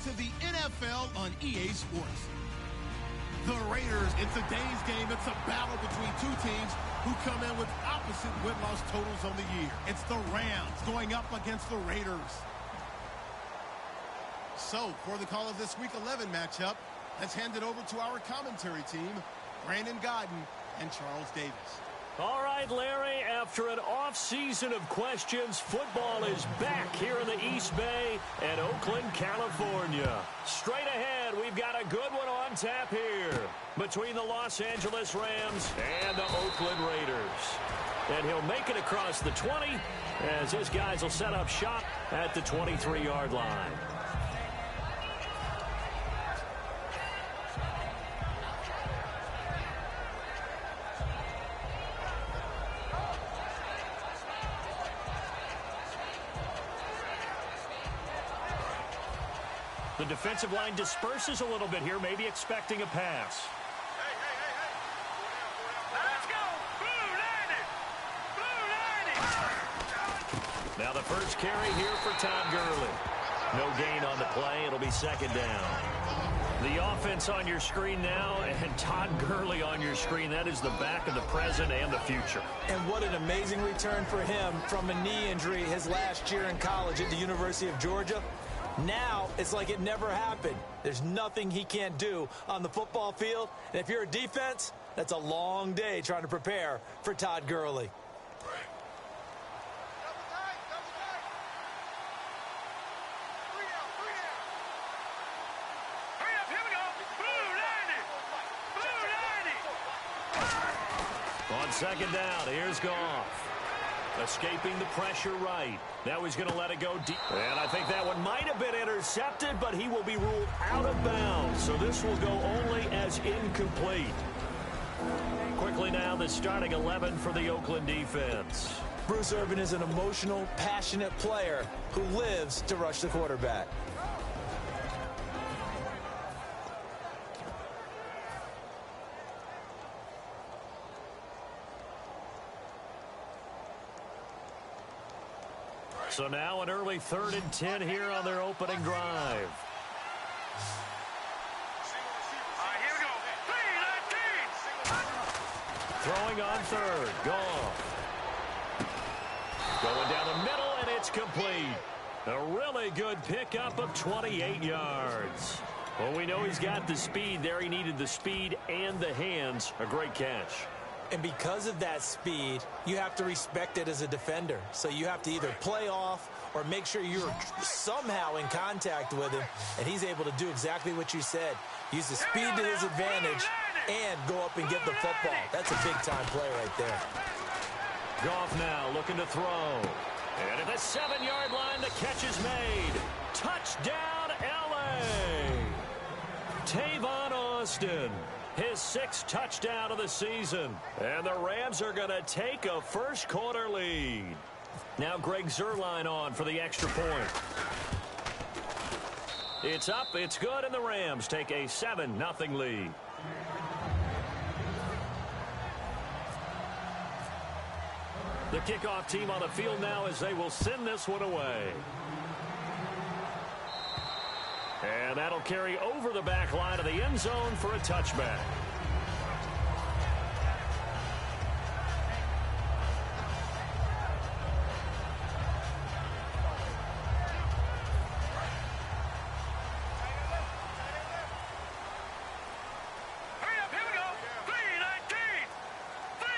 to the NFL on EA Sports. The Raiders, in today's game, it's a battle between two teams who come in with opposite win-loss totals on the year. It's the Rams going up against the Raiders. So, for the call of this Week 11 matchup, let's hand it over to our commentary team, Brandon Godden and Charles Davis. All right, Larry, after an off-season of questions, football is back here in the East Bay and Oakland, California. Straight ahead, we've got a good one on tap here between the Los Angeles Rams and the Oakland Raiders. And he'll make it across the 20 as his guys will set up shop at the 23-yard line. The defensive line disperses a little bit here, maybe expecting a pass. Let's go! Blue 90! Blue 90! Now the first carry here for Todd Gurley. No gain on the play. It'll be second down. The offense on your screen now, and Todd Gurley on your screen. That is the back of the present and the future. And what an amazing return for him from a knee injury his last year in college at the University of Georgia. Now, it's like it never happened. There's nothing he can't do on the football field. And if you're a defense, that's a long day trying to prepare for Todd Gurley. On second down, here's Goff. Escaping the pressure right. Now he's going to let it go deep. And I think that one might have been intercepted, but he will be ruled out of bounds. So this will go only as incomplete. Quickly now, the starting 11 for the Oakland defense. Bruce Irvin is an emotional, passionate player who lives to rush the quarterback. So now an early 3rd and 10 here on their opening drive. Here we go. 3-19! Throwing on third. Goff. Going down the middle, and it's complete. A really good pickup of 28 yards. Well, we know he's got the speed there. He needed the speed and the hands. A great catch. And because of that speed, you have to respect it as a defender. So you have to either play off or make sure you're somehow in contact with him. And he's able to do exactly what you said. Use the speed to his advantage and go up and get the football. That's a big-time play right there. Goff now looking to throw. And at the 7-yard line, the catch is made. Touchdown, L.A. Tavon Austin. His 6th touchdown of the season. And the Rams are going to take a first-quarter lead. Now Greg Zuerlein on for the extra point. It's up, it's good, and the Rams take a 7-0 lead. The kickoff team on the field now as they will send this one away. And that'll carry over the back line of the end zone for a touchback. Hurry up, here we go. 3-19! 3-19!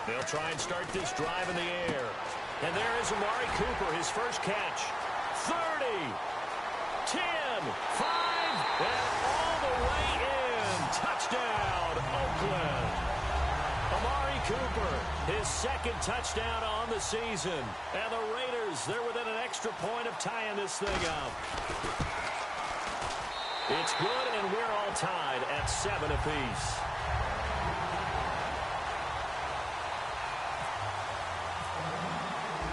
They'll try and start this drive in the air. And there is Amari Cooper, his first catch. 30, 10, 5, and all the way in. Touchdown, Oakland. Amari Cooper, his 2nd touchdown on the season. And the Raiders, they're within an extra point of tying this thing up. It's good, and we're all tied at 7 apiece.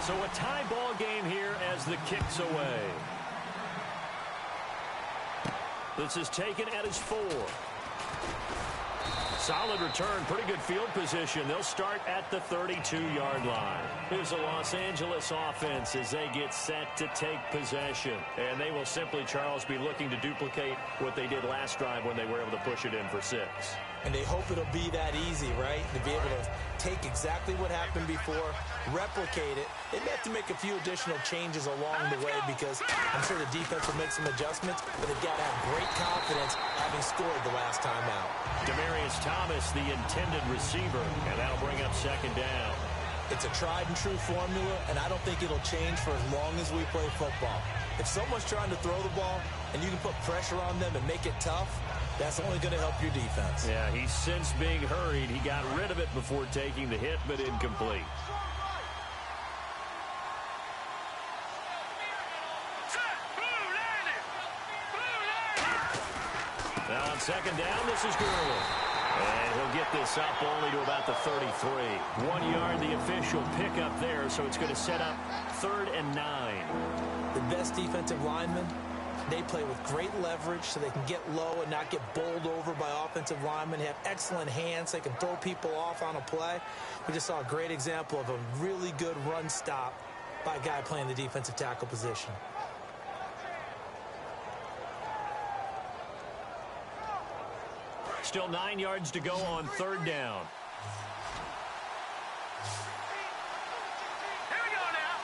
So a tie ball game here as the kick's away. This is taken at his 4. Solid return, pretty good field position. They'll start at the 32-yard line. Here's the Los Angeles offense as they get set to take possession. And they will simply, Charles, be looking to duplicate what they did last drive when they were able to push it in for 6. And they hope it'll be that easy, right? To be able to take exactly what happened before, replicate it. They may have to make a few additional changes along the way because I'm sure the defense will make some adjustments, but they've got to have great confidence having scored the last time out. Demaryius Thomas, the intended receiver, and that'll bring up 2nd down. It's a tried-and-true formula, and I don't think it'll change for as long as we play football. If someone's trying to throw the ball and you can put pressure on them and make it tough, that's only going to help your defense. Yeah, he's since being hurried. He got rid of it before taking the hit, but incomplete. Now on 2nd down, this is Gurley. And he'll get this up only to about the 33. 1 yard, the official pickup there, so it's going to set up 3rd and 9. The best defensive linemen, they play with great leverage so they can get low and not get bowled over by offensive linemen. They have excellent hands. They can throw people off on a play. We just saw a great example of a really good run stop by a guy playing the defensive tackle position. Still 9 yards to go on 3rd down. Here we go now.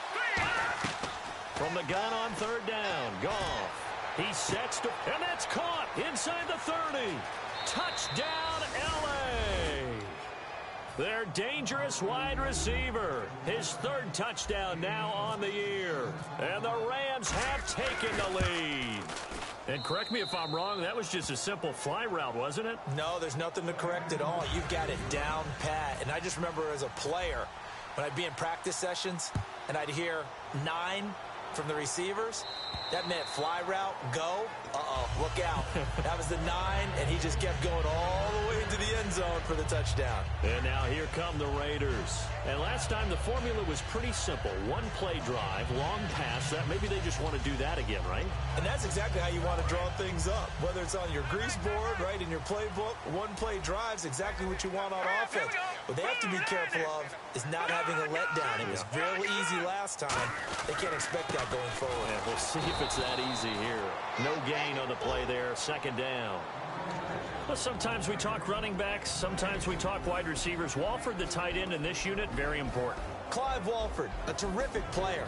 From the gun on 3rd down, Goff. He sets to, and that's caught inside the 30. Touchdown, L.A. Their dangerous wide receiver. His 3rd touchdown now on the year. And the Rams have taken the lead. And correct me if I'm wrong, that was just a simple fly route, wasn't it? No, there's nothing to correct at all. You've got it down pat. And I just remember as a player, when I'd be in practice sessions and I'd hear 9 from the receivers, that meant fly route, go. Uh-oh, look out. That was the 9, and he just kept going all the way into the end zone for the touchdown. And now here come the Raiders. And last time the formula was pretty simple. 1-play drive, long pass. That maybe they just want to do that again, right? And that's exactly how you want to draw things up. Whether it's on your grease board, right, in your playbook, 1-play drive's exactly what you want on offense. What they have to be careful of is not having a letdown. It was real easy last time. They can't expect that going forward. Yeah, we'll see if it's that easy here. No gain on the play there, 2nd down. Well, sometimes we talk running backs, sometimes we talk wide receivers. Walford, the tight end in this unit, very important. Clive Walford, a terrific player.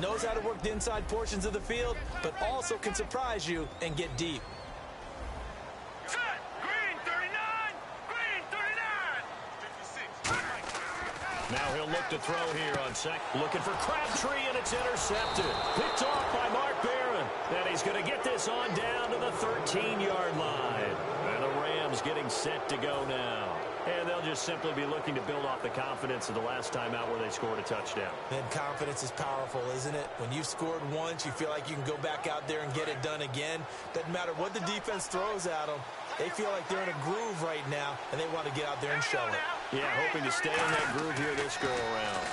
Knows how to work the inside portions of the field, but also can surprise you and get deep. Set. Green 39. Green 39. 56. Now he'll look to throw here on second. Looking for Crabtree, and it's intercepted. Picked off by Mark Barron. And he's going to get this on down to the 13-yard line. And the Rams getting set to go now. And they'll just simply be looking to build off the confidence of the last time out where they scored a touchdown. And confidence is powerful, isn't it? When you've scored once, you feel like you can go back out there and get it done again. Doesn't matter what the defense throws at them. They feel like they're in a groove right now, and they want to get out there and show it. Yeah, hoping to stay in that groove here this go-around.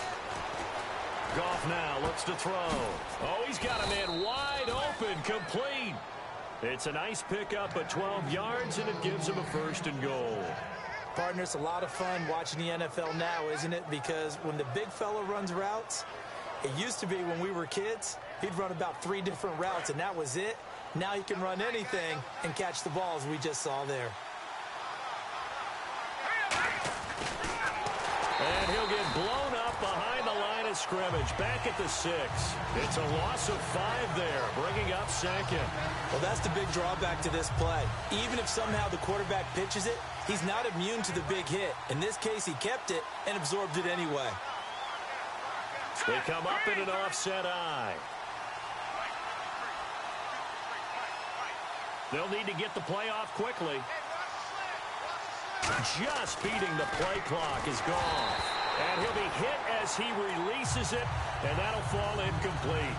Goff now looks to throw. Oh, he's got a man wide open, complete. It's a nice pickup at 12 yards, and it gives him a 1st and goal. Partner, it's a lot of fun watching the NFL now, isn't it? Because when the big fella runs routes, it used to be when we were kids, he'd run about 3 different routes, and that was it. Now he can run anything and catch the balls we just saw there. And he'll get blown up behind the line of scrimmage. Back at the 6. It's a loss of 5 there, bringing up 2nd. Well, that's the big drawback to this play. Even if somehow the quarterback pitches it, he's not immune to the big hit. In this case, he kept it and absorbed it anyway. They come up in an offset eye. They'll need to get the play off quickly. Just beating the play clock is gone. And he'll be hit as he releases it, and that'll fall incomplete.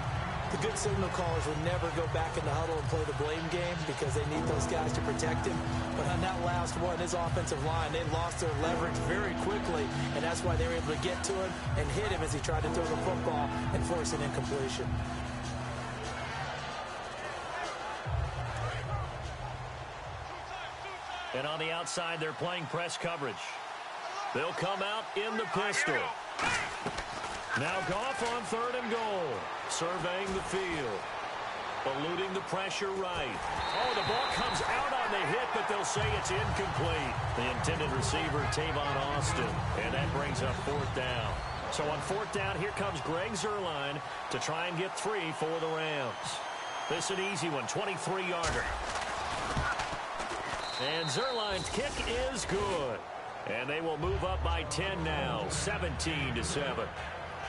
The good signal callers would never go back in the huddle and play the blame game because they need those guys to protect him. But on that last one, his offensive line, they lost their leverage very quickly, and that's why they were able to get to him and hit him as he tried to throw the football and force an incompletion. And on the outside, they're playing press coverage. They'll come out in the pistol. Now Goff on 3rd and goal. Surveying the field. Eluding the pressure right. Oh, the ball comes out on the hit, but they'll say it's incomplete. The intended receiver, Tavon Austin. And that brings up 4th down. So on 4th down, here comes Greg Zuerlein to try and get 3 for the Rams. This is an easy one, 23-yarder. And Zuerlein's kick is good. And they will move up by 10 now, 17-7.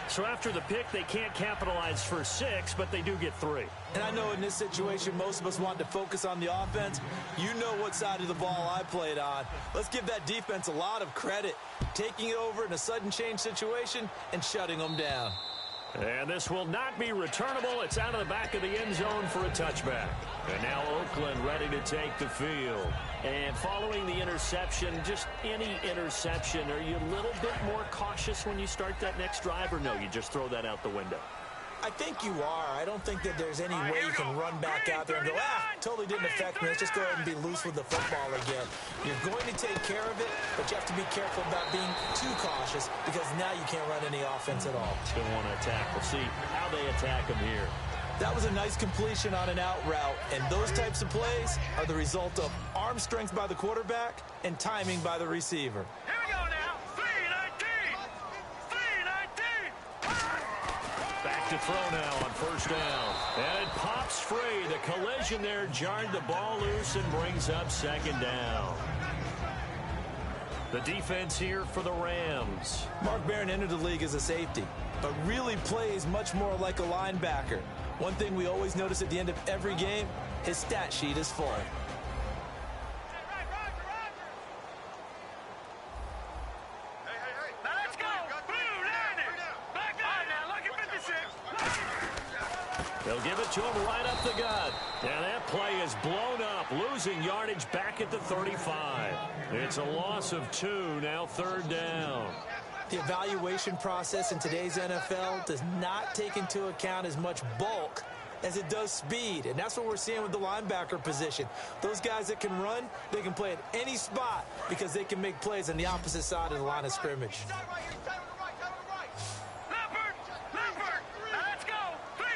So after the pick, they can't capitalize for 6, but they do get 3. And I know in this situation, most of us want to focus on the offense. You know what side of the ball I played on. Let's give that defense a lot of credit, taking it over in a sudden change situation and shutting them down. And this will not be returnable. It's out of the back of the end zone for a touchback. And now Oakland ready to take the field. And following the interception, just any interception, are you a little bit more cautious when you start that next drive, or no, you just throw that out the window? I think you are. I don't think that there's any way you can run back out there and go, totally didn't affect me. Let's just go ahead and be loose with the football again. You're going to take care of it, but you have to be careful about being too cautious because now you can't run any offense at all. Still want to attack. We'll see how they attack them here. That was a nice completion on an out route, and those types of plays are the result of arm strength by the quarterback and timing by the receiver. Here we go now. 3-19. 3-19. Back to throw now on 1st down. And it pops free. The collision there jarred the ball loose and brings up 2nd down. The defense here for the Rams. Mark Barron entered the league as a safety, but really plays much more like a linebacker. One thing we always notice at the end of every game, his stat sheet is full. Now let's go. Blue, landing. Back line now. Lucky 56. They'll give it to him right up the gut. And that play is blown up, losing yardage back at the 35. It's a loss of 2, now 3rd down. The evaluation process in today's NFL does not take into account as much bulk as it does speed, and that's what we're seeing with the linebacker position. Those guys that can run, they can play at any spot because they can make plays on the opposite side of the line of scrimmage. Leopard. Now let's go. 3-19.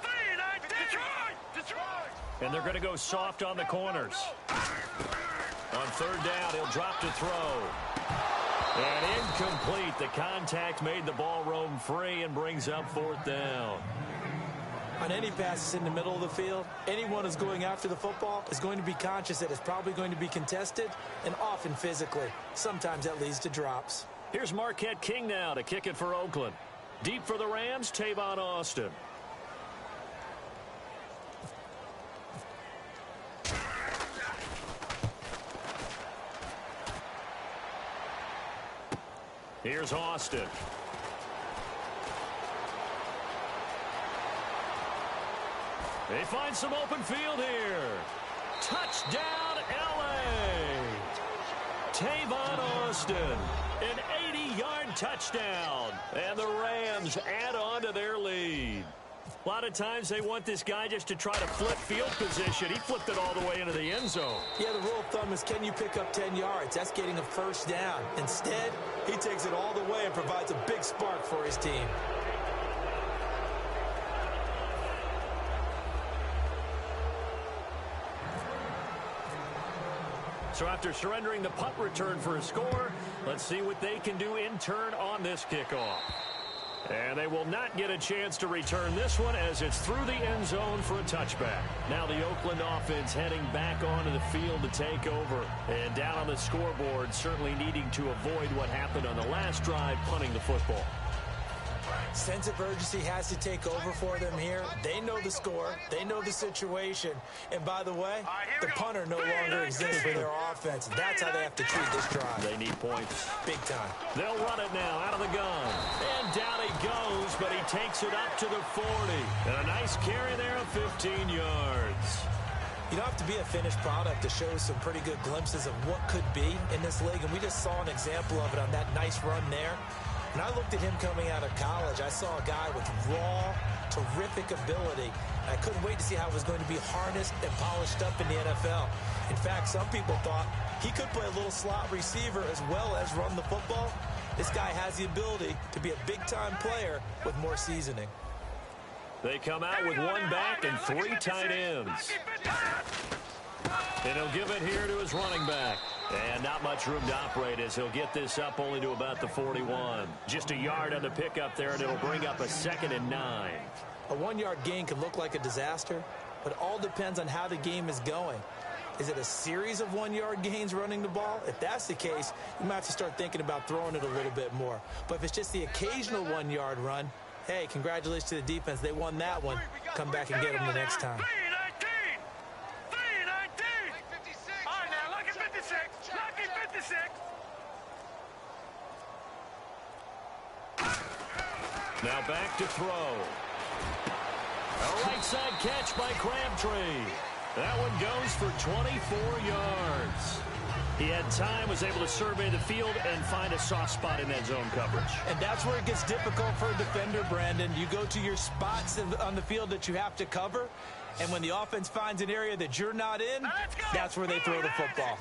3-19. Detroit. And they're going to go soft on the corners. On 3rd down, he'll drop to throw. And incomplete. The contact made the ball roam free and brings up 4th down. On any passes in the middle of the field, anyone who's going after the football is going to be conscious that it's probably going to be contested and often physically. Sometimes that leads to drops. Here's Marquette King now to kick it for Oakland. Deep for the Rams, Tavon Austin. Here's Austin. They find some open field here. Touchdown, L.A. Tavon Austin, an 80-yard touchdown. And the Rams add on to their lead. A lot of times they want this guy just to try to flip field position. He flipped it all the way into the end zone. Yeah, the rule of thumb is, can you pick up 10 yards? That's getting a 1st down. Instead, he takes it all the way and provides a big spark for his team. So after surrendering the punt return for a score, let's see what they can do in turn on this kickoff. And they will not get a chance to return this one as it's through the end zone for a touchback. Now the Oakland offense heading back onto the field to take over. And down on the scoreboard, certainly needing to avoid what happened on the last drive, punting the football. Sense of urgency has to take over for them here. They know the score. They know the situation. And by the way, the punter no longer exists for their offense. That's how they have to treat this drive. They need points. Big time. They'll run it now out of the gun. And down he goes, but he takes it up to the 40. And a nice carry there of 15 yards. You don't have to be a finished product to show some pretty good glimpses of what could be in this league. And we just saw an example of it on that nice run there. When I looked at him coming out of college, I saw a guy with raw, terrific ability. I couldn't wait to see how it was going to be harnessed and polished up in the NFL. In fact, some people thought he could play a little slot receiver as well as run the football. This guy has the ability to be a big-time player with more seasoning. They come out with one back and 3 tight ends. And he'll give it here to his running back. And not much room to operate as he'll get this up only to about the 41. Just a yard on the pickup there, and it'll bring up a 2nd and 9. A 1-yard gain can look like a disaster, but it all depends on how the game is going. Is it a series of 1-yard gains running the ball? If that's the case, you might have to start thinking about throwing it a little bit more. But if it's just the occasional 1-yard run, hey, congratulations to the defense. They won that one. Come back and get them the next time. Now back to throw. A right side catch by Crabtree. That one goes for 24 yards. He had time, was able to survey the field and find a soft spot in that zone coverage. And that's where it gets difficult for a defender, Brandon. You go to your spots on the field that you have to cover, and when the offense finds an area that you're not in, that's where they throw the football.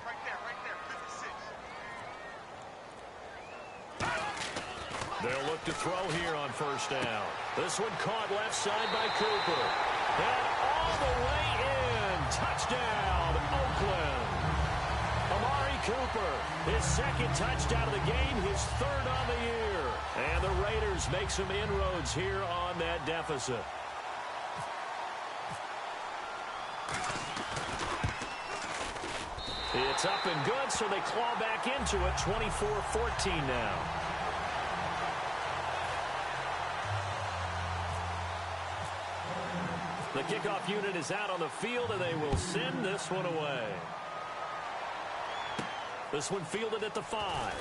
They'll look to throw here on first down. This one caught left side by Cooper. And all the way in. Touchdown, Oakland. Amari Cooper, his 2nd touchdown of the game, his 3rd on the year. And the Raiders make some inroads here on that deficit. It's up and good, so they claw back into it, 24-14 now. The kickoff unit is out on the field, and they will send this one away. This one fielded at the 5.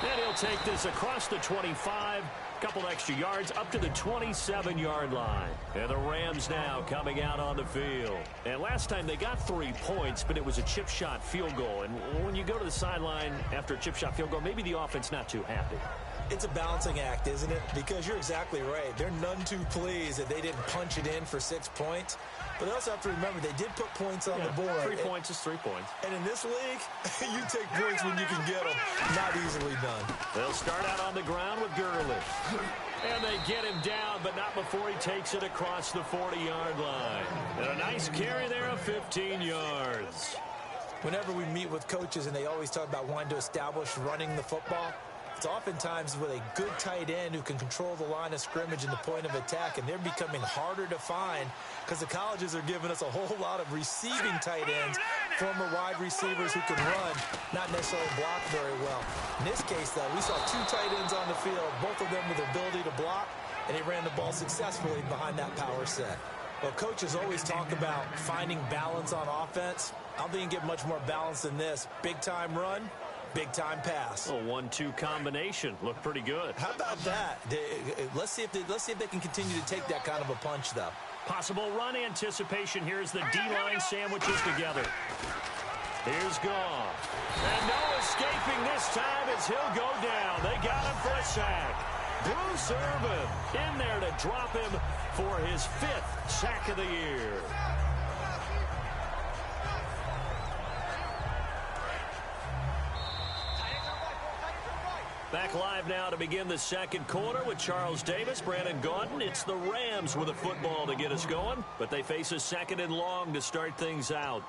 And he'll take this across the 25. Couple extra yards up to the 27-yard line. And the Rams now coming out on the field. And last time they got 3 points, but it was a chip shot field goal. And when you go to the sideline after a chip shot field goal, maybe the offense not too happy. It's a balancing act, isn't it? Because you're exactly right. They're none too pleased that they didn't punch it in for 6 points. But they also have to remember they did put points on the board. 3 points is 3 points. And in this league, you take points when you can get them. Not easily done. They'll start out on the ground with Gurley. And they get him down, but not before he takes it across the 40-yard line. And a nice carry there of 15 yards. Whenever we meet with coaches and they always talk about wanting to establish running the football, it's oftentimes with a good tight end who can control the line of scrimmage and the point of attack, and they're becoming harder to find because the colleges are giving us a whole lot of receiving tight ends, former wide receivers who can run, not necessarily block very well. In this case, though, we saw 2 tight ends on the field, both of them with the ability to block, and they ran the ball successfully behind that power set. Well, coaches always talk about finding balance on offense. I don't think you can get much more balance than this. Big-time run, big-time pass. A 1-2 combination. Looked pretty good. How about that? Let's see if they can continue to take that kind of a punch, though. Possible run anticipation here as the D-line sandwiches together. Here's Goff. And no escaping this time as he'll go down. They got him for a sack. Bruce Irvin in there to drop him for his 5th sack of the year. Back live now to begin the 2nd quarter with Charles Davis, Brandon Gaudin. It's the Rams with a football to get us going, but they face a 2nd and long to start things out.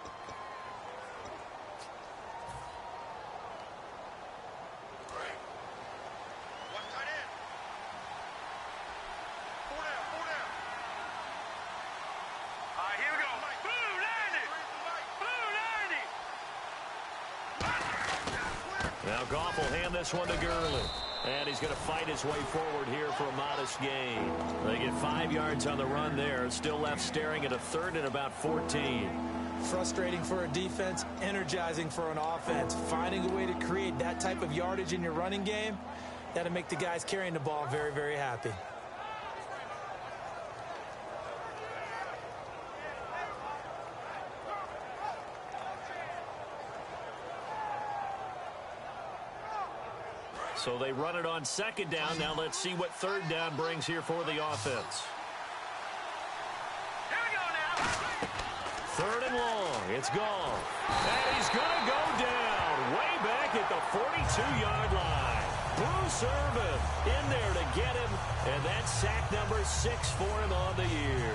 Now Goff will hand this one to Gurley. And he's going to fight his way forward here for a modest gain. They get 5 yards on the run there. Still left staring at a 3rd and about 14. Frustrating for a defense, energizing for an offense. Finding a way to create that type of yardage in your running game, that'll make the guys carrying the ball very, very happy. So they run it on second down. Now let's see what third down brings here for the offense. Here we go now. Third and long. It's gone. And he's going to go down way back at the 42-yard line. Bruce Irvin in there to get him. And that's sack number 6 for him on the year.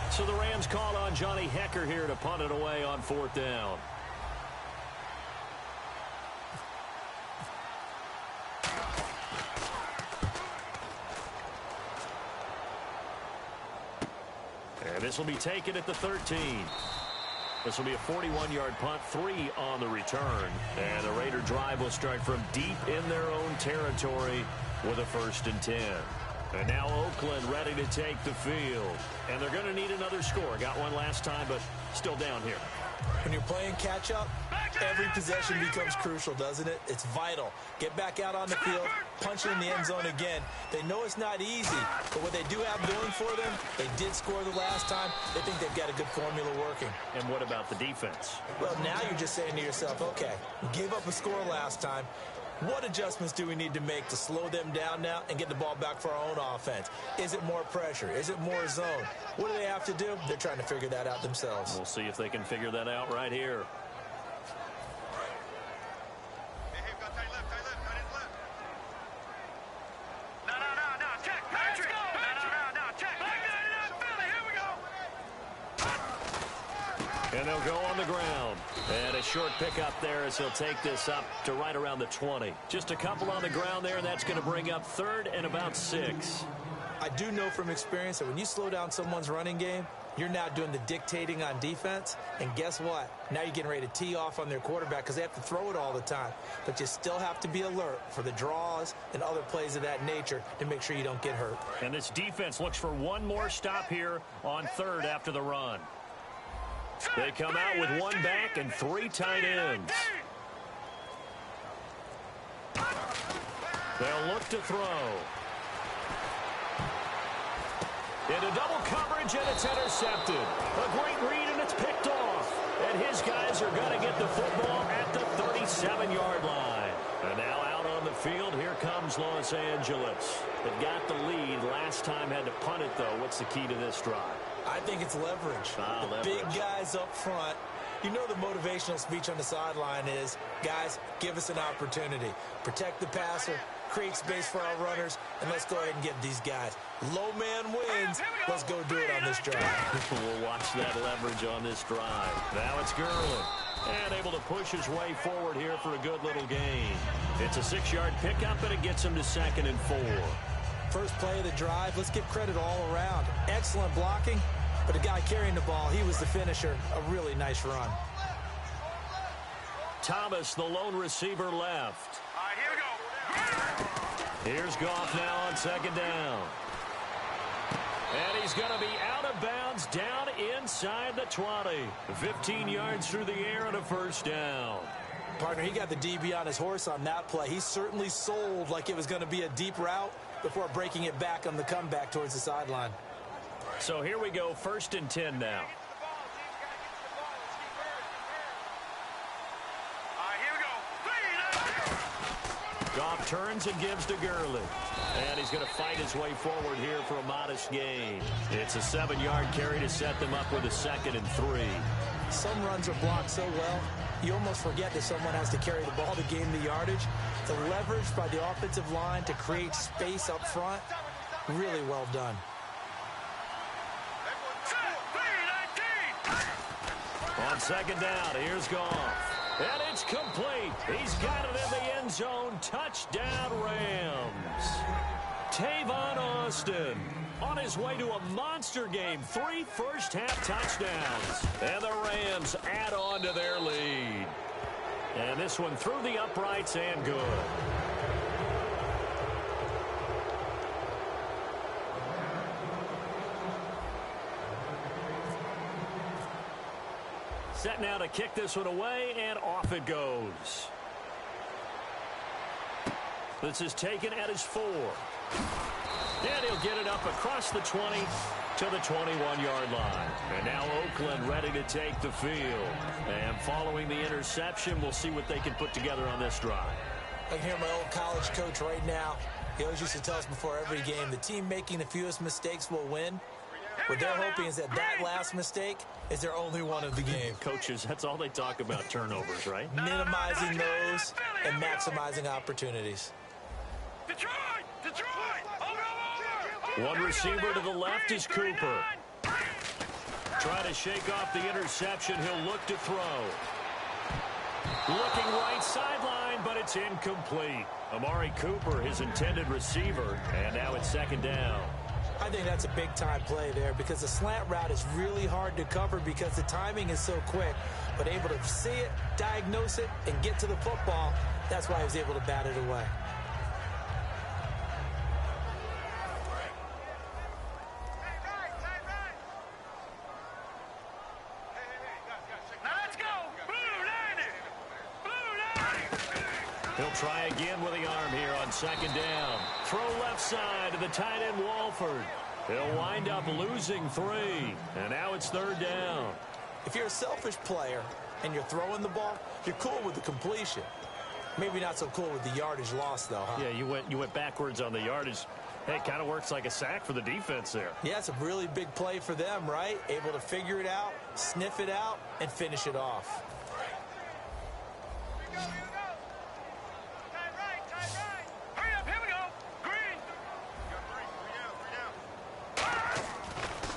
So the Rams call on Johnny Hecker here to punt it away on 4th down. And this will be taken at the 13. This will be a 41-yard punt, 3 on the return. And the Raider drive will start from deep in their own territory with a 1st and 10. And now Oakland ready to take the field. And they're going to need another score. Got one last time, but still down here. When you're playing catch-up, every possession becomes crucial, doesn't it? It's vital. Get back out on the field, punch it in the end zone again. They know it's not easy, but what they do have going for them, they did score the last time. They think they've got a good formula working. And what about the defense? Well, now you're just saying to yourself, okay, we gave up a score last time. What adjustments do we need to make to slow them down now and get the ball back for our own offense? Is it more pressure? Is it more zone? What do they have to do? They're trying to figure that out themselves. We'll see if they can figure that out right here. And they'll go on the ground. And a short pickup there as he'll take this up to right around the 20. Just a couple on the ground there, and that's going to bring up 3rd and about 6. I do know from experience that when you slow down someone's running game, you're now doing the dictating on defense. And guess what? Now you're getting ready to tee off on their quarterback because they have to throw it all the time. But you still have to be alert for the draws and other plays of that nature to make sure you don't get hurt. And this defense looks for one more stop here on 3rd after the run. They come out with 1 back and 3 tight ends. They'll look to throw. Into double coverage, and it's intercepted. A great read, and it's picked off. And his guys are going to get the football at the 37-yard line. And now out on the field, here comes Los Angeles. They've got the lead. Last time had to punt it, though. What's the key to this drive? I think it's leverage. The big guys up front. You know the motivational speech on the sideline is, guys, give us an opportunity. Protect the passer, create space for our runners, and let's go ahead and get these guys. Low man wins. Let's go do it on this drive. We'll watch that leverage on this drive. Now it's Gurley. And able to push his way forward here for a good little gain. It's a 6-yard pickup, and it gets him to 2nd and 4. First play of the drive, let's give credit all around. Excellent blocking, but the guy carrying the ball, he was the finisher. A really nice run. Thomas, the lone receiver, left. All right, here we go. Here's Goff now on 2nd down. And he's going to be out of bounds down inside the 20. 15 yards through the air and a 1st down. Partner, he got the DB on his horse on that play. He certainly sold like it was going to be a deep route before breaking it back on the comeback towards the sideline. So here we go, 1st and 10 now. All right, here we go. Goff turns and gives to Gurley. And he's going to fight his way forward here for a modest gain. It's a 7-yard carry to set them up with a 2nd and 3. Some runs are blocked so well, you almost forget that someone has to carry the ball to gain the yardage. The leverage by the offensive line to create space up front, really well done. On 2nd down, here's Goff. And it's complete. He's got it in the end zone. Touchdown, Rams. Tavon Austin on his way to a monster game. 3 first-half touchdowns. And the Rams add on to their lead. And this one through the uprights and good. Set now to kick this one away, and off it goes. This is taken at his 4. And he'll get it up across the 20 to the 21-yard line. And now Oakland ready to take the field. And following the interception, we'll see what they can put together on this drive. I can hear my old college coach right now. He always used to tell us before every game, the team making the fewest mistakes will win. What they're hoping is that last mistake is their only one of the game. Coaches, that's all they talk about, turnovers, right? Minimizing those and maximizing opportunities. Detroit! Over! One receiver to the left is Cooper. Trying to shake off the interception. He'll look to throw. Looking right sideline, but it's incomplete. Amari Cooper, his intended receiver, and now it's second down. I think that's a big-time play there because the slant route is really hard to cover because the timing is so quick. But able to see it, diagnose it, and get to the football, that's why he was able to bat it away. He'll try again with the arm here on second down. Throw left side to the tight end, Walford. He'll wind up losing 3. And now it's third down. If you're a selfish player and you're throwing the ball, you're cool with the completion. Maybe not so cool with the yardage loss, though, huh? Yeah, you went backwards on the yardage. Hey, it kind of works like a sack for the defense there. Yeah, it's a really big play for them, right? Able to figure it out, sniff it out, and finish it off.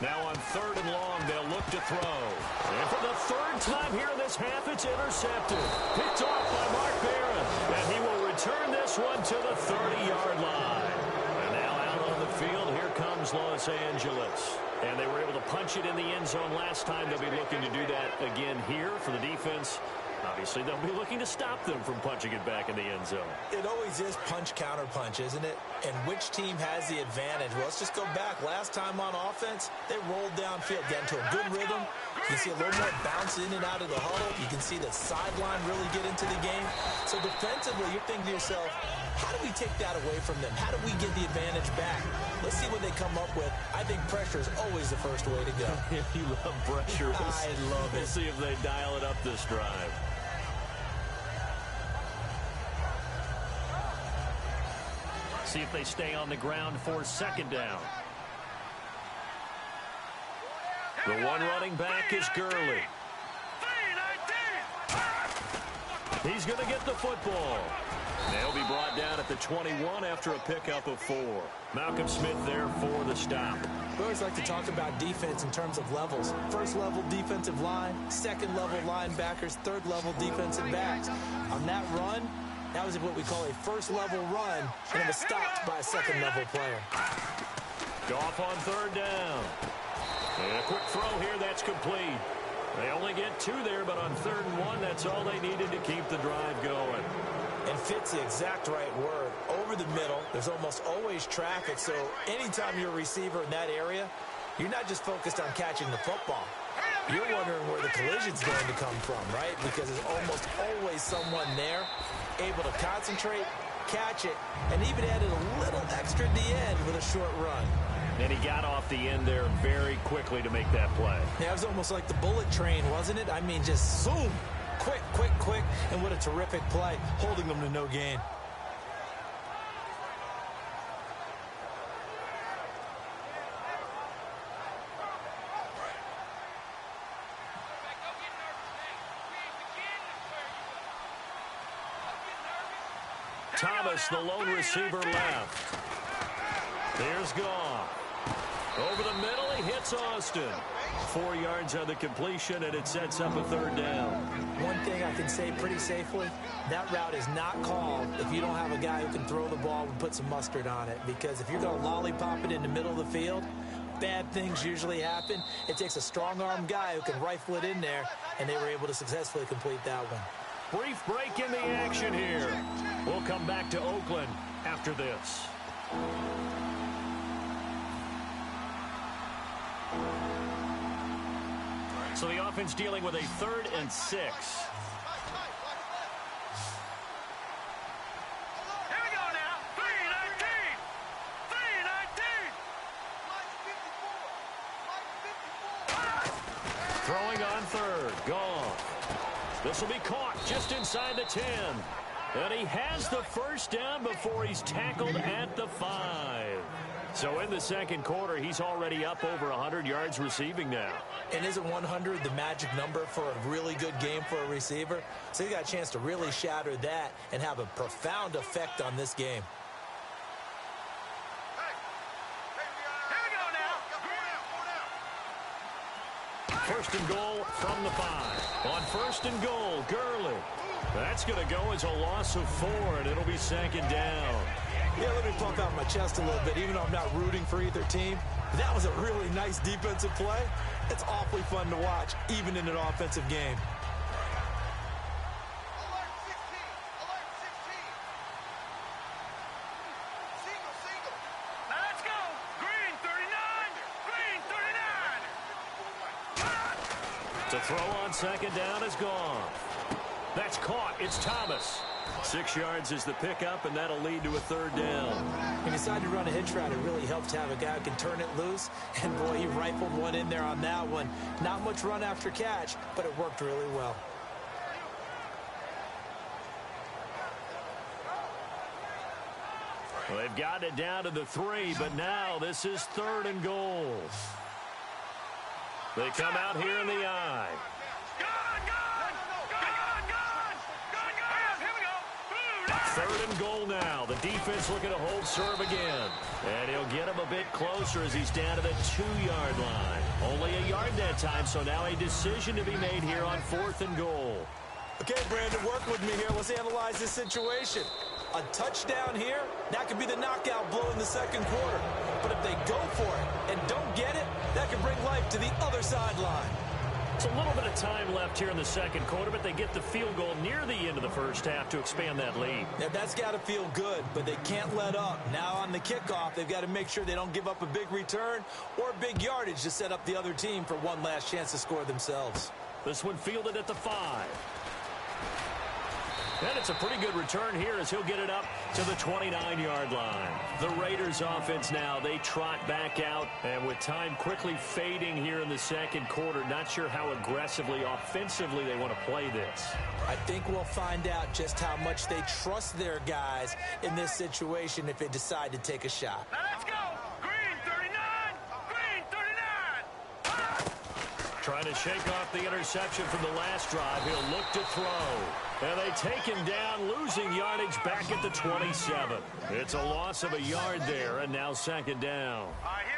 Now on third and long, they'll look to throw. And for the third time here in this half, it's intercepted. Picked off by Mark Barron. And he will return this one to the 30-yard line. And now out on the field, here comes Los Angeles. And they were able to punch it in the end zone last time. They'll be looking to do that again here for the defense. Obviously, they'll be looking to stop them from punching it back in the end zone. It always is punch-counter-punch, isn't it? And which team has the advantage? Well, let's just go back. Last time on offense, they rolled downfield, got into a good rhythm. You can see a little more bounce in and out of the huddle. You can see the sideline really get into the game. So defensively, you're thinking to yourself, how do we take that away from them? How do we get the advantage back? Let's see what they come up with. I think pressure is always the first way to go. You love pressure. I love it. We'll see if they dial it up this drive. See if they stay on the ground for second down. The one running back is Gurley. He's going to get the football. They'll be brought down at the 21 after a pickup of 4. Malcolm Smith there for the stop. We always like to talk about defense in terms of levels. First level defensive line, second level linebackers, third level defensive backs. On that run, that was what we call a first level run, and it was stopped by a second level player. Goff on third down. And a quick throw here, that's complete. They only get 2 there, but on third and 1, that's all they needed to keep the drive going. And fit's the exact right word. Over the middle, there's almost always traffic, so anytime you're a receiver in that area, you're not just focused on catching the football. You're wondering where the collision's going to come from, right? Because there's almost always someone there able to concentrate, catch it, and even added a little extra at the end with a short run. And he got off the end there very quickly to make that play. Yeah, it was almost like the bullet train, wasn't it? I mean, just zoom, quick, quick, quick, and what a terrific play, holding them to no gain. Thomas, the lone receiver, left. Here's Goff. Over the middle, he hits Austin. 4 yards on the completion, and it sets up a third down. One thing I can say pretty safely, that route is not called if you don't have a guy who can throw the ball and put some mustard on it. Because if you're going to lollipop it in the middle of the field, bad things usually happen. It takes a strong-arm guy who can rifle it in there, and they were able to successfully complete that one. Brief break in the action here. We'll come back to Oakland after this. So the offense dealing with a 3rd and 6. Here we go now. This will be caught just inside the 10. And he has the first down before he's tackled at the 5. So in the second quarter, he's already up over 100 yards receiving now. And isn't 100 the magic number for a really good game for a receiver? So he got a chance to really shatter that and have a profound effect on this game. First and goal from the 5. On first and goal, Gurley. That's going to go as a loss of 4, and it'll be second down. Yeah, let me pump out my chest a little bit, even though I'm not rooting for either team. That was a really nice defensive play. It's awfully fun to watch, even in an offensive game. Alert 16! Alert 16! Single, single! Now let's go! Green 39! Green 39! To throw on second down is gone. That's caught. It's Thomas. 6 yards is the pickup, and that'll lead to a third down. He decided to run a hitch route. It really helps to have a guy who can turn it loose. And, boy, he rifled one in there on that one. Not much run after catch, but it worked really well. Well, they've gotten it down to the 3, but now this is third and goal. They come out here in the I. Third and goal now. The defense looking to hold serve again. And he'll get him a bit closer as he's down to the 2-yard line. Only a yard that time, so now a decision to be made here on fourth and goal. Okay, Brandon, work with me here. Let's analyze this situation. A touchdown here, that could be the knockout blow in the second quarter. But if they go for it and don't get it, that could bring life to the other sideline. It's a little bit of time left here in the second quarter, but they get the field goal near the end of the first half to expand that lead. Yeah, that's got to feel good, but they can't let up. Now on the kickoff, they've got to make sure they don't give up a big return or big yardage to set up the other team for one last chance to score themselves. This one fielded at the 5. And it's a pretty good return here as he'll get it up to the 29-yard line. The Raiders offense now, they trot back out. And with time quickly fading here in the second quarter, not sure how aggressively, offensively they want to play this. I think we'll find out just how much they trust their guys in this situation if they decide to take a shot. Now let's go! Green 39! Green 39! Trying to shake off the interception from the last drive. He'll look to throw. And they take him down, losing yardage back at the 27. It's a loss of a yard there, and now second down.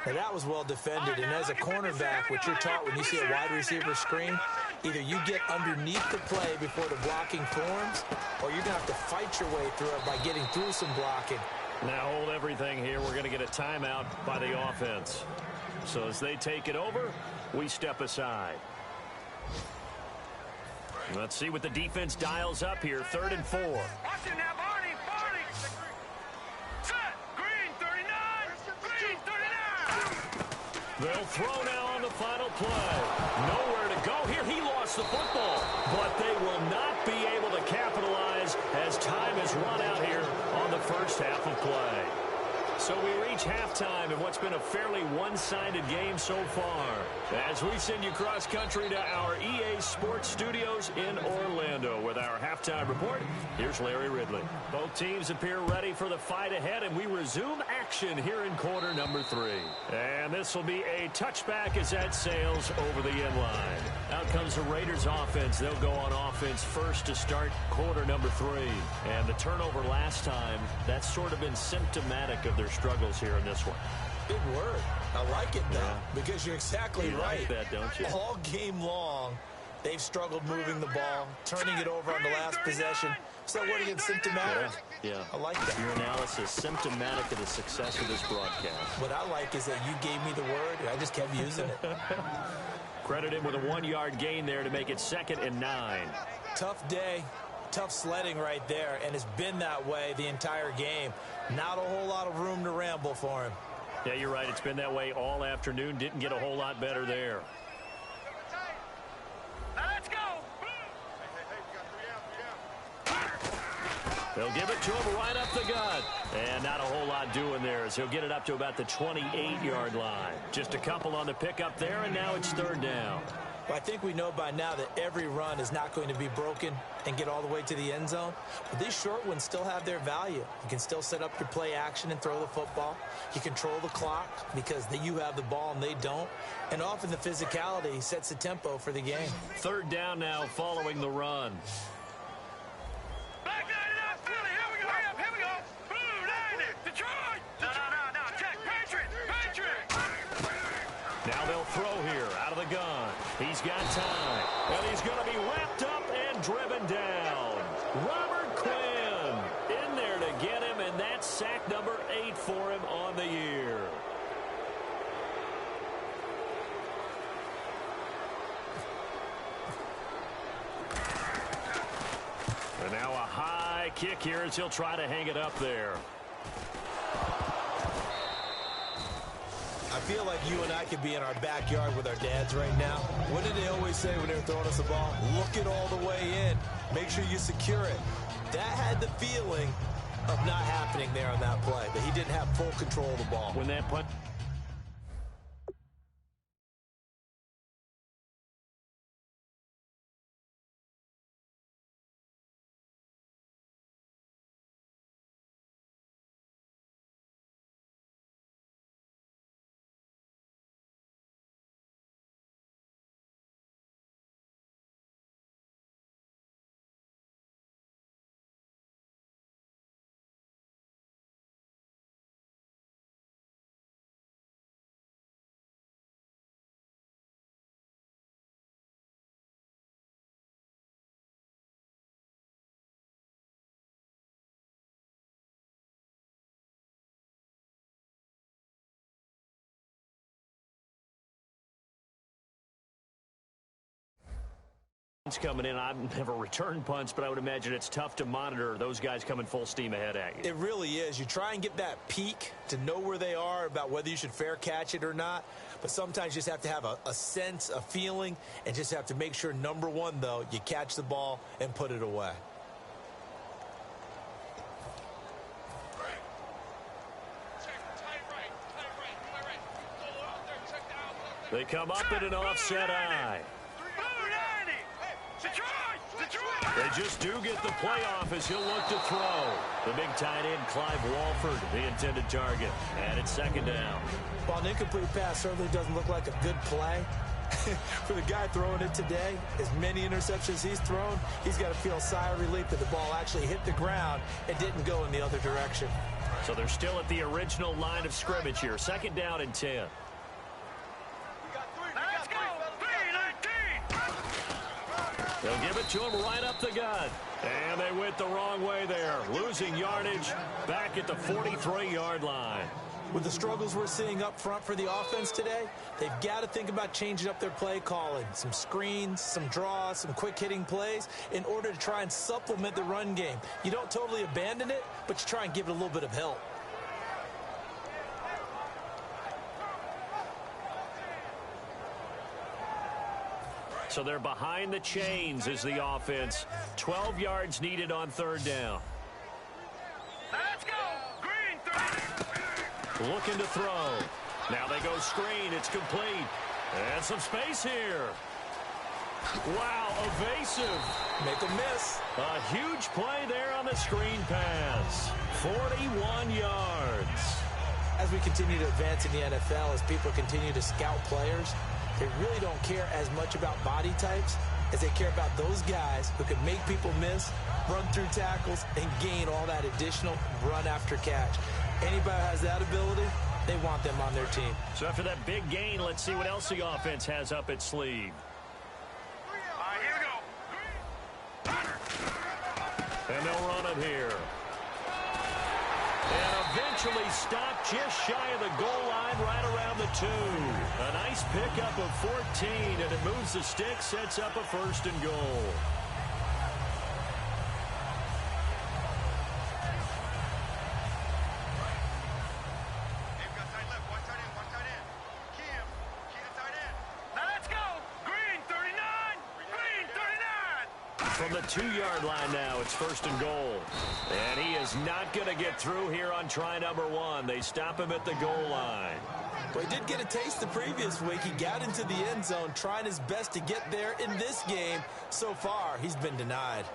Now that was well defended, and as a cornerback, what you're taught when you see a wide receiver screen, either you get underneath the play before the blocking forms, or you're going to have to fight your way through it by getting through some blocking. Now hold everything here. We're going to get a timeout by the offense. So as they take it over, we step aside. Let's see what the defense dials up here. 3rd and 4. Watch it now, Barney! Barney! Set! Green 39! Green 39! They'll throw now on the final play. Nowhere to go here. He lost the football. But they will not be able to capitalize as time has run out here on the first half of play. So we reach halftime in what's been a fairly one-sided game so far. As we send you cross-country to our EA Sports Studios in Orlando with our halftime report, here's Larry Ridley. Both teams appear ready for the fight ahead, and we resume action here in quarter number 3. And this will be a touchback as that sails over the end line. Out comes the Raiders offense. They'll go on offense first to start quarter number 3. And the turnover last time, that's sort of been symptomatic of their struggles here in this one. Big word. I like it, though, because you're exactly right. Like that, don't you? All game long, they've struggled moving the ball, turning it over on the last possession. So what again, symptomatic? Yeah. I like that. Your analysis, symptomatic of the success of this broadcast. What I like is that you gave me the word, and I just kept using it. Credit him with a 1-yard gain there to make it 2nd and 9. Tough day. Tough sledding right there, and it's been that way the entire game. Not a whole lot of room to ramble for him. Yeah, you're right. It's been that way all afternoon. Didn't get a whole lot better there. Now let's go! They'll give it to him right up the gut. And not a whole lot doing there as he'll get it up to about the 28-yard line. Just a couple on the pickup there, and now it's 3rd down. Well, I think we know by now that every run is not going to be broken and get all the way to the end zone. But these short ones still have their value. You can still set up your play action and throw the football. You control the clock because you have the ball and they don't. And often the physicality sets the tempo for the game. Third down now following the run. Back 99, Philly, here we go. Here we go. Blue 90, Detroit. No. Check, Patriots. Now they'll throw here out of the gun. He's got time. And he's going to be wrapped up and driven down. Robert Quinn in there to get him, and that's sack number 8 for him on the year. And now a high kick here as he'll try to hang it up there. I feel like you and I could be in our backyard with our dads right now. What did they always say when they were throwing us the ball? Look it all the way in. Make sure you secure it. That had the feeling of not happening there on that play, but he didn't have full control of the ball. When that punt... coming in. I've never returned punts, but I would imagine it's tough to monitor those guys coming full steam ahead at you. It really is. You try and get that peak to know where they are about whether you should fair catch it or not, but sometimes you just have to have a sense, a feeling, and just have to make sure, number one, though, you catch the ball and put it away. They come up in an offset eye. They just do get the playoff as he'll look to throw. The big tight end, Clive Walford, the intended target. And it's second down. While an incomplete pass certainly doesn't look like a good play, for the guy throwing it today, as many interceptions he's thrown, he's got to feel a sigh of relief that the ball actually hit the ground and didn't go in the other direction. So they're still at the original line of scrimmage here. Second down and 10. They'll give it to him right up the gut. And they went the wrong way there. Losing yardage back at the 43-yard line. With the struggles we're seeing up front for the offense today, they've got to think about changing up their play calling. Some screens, some draws, some quick-hitting plays in order to try and supplement the run game. You don't totally abandon it, but you try and give it a little bit of help. So they're behind the chains as the offense. 12 yards needed on third down. Let's go. Green 30. Looking to throw. Now they go screen. It's complete. And some space here. Wow, evasive. Make a miss. A huge play there on the screen pass. 41 yards. As we continue to advance in the NFL, as people continue to scout players, they really don't care as much about body types as they care about those guys who can make people miss, run through tackles, and gain all that additional run after catch. Anybody who has that ability, they want them on their team. So after that big gain, let's see what else the offense has up its sleeve. All right, here we go. And they'll run it here. And eventually stopped just shy of the goal line right around the 2. A nice pickup of 14, and it moves the stick, sets up a first and goal. From the 2-yard line now, it's 1st and goal. And he is not going to get through here on try number 1. They stop him at the goal line. Well, he did get a taste the previous week. He got into the end zone trying his best to get there in this game. So far, he's been denied.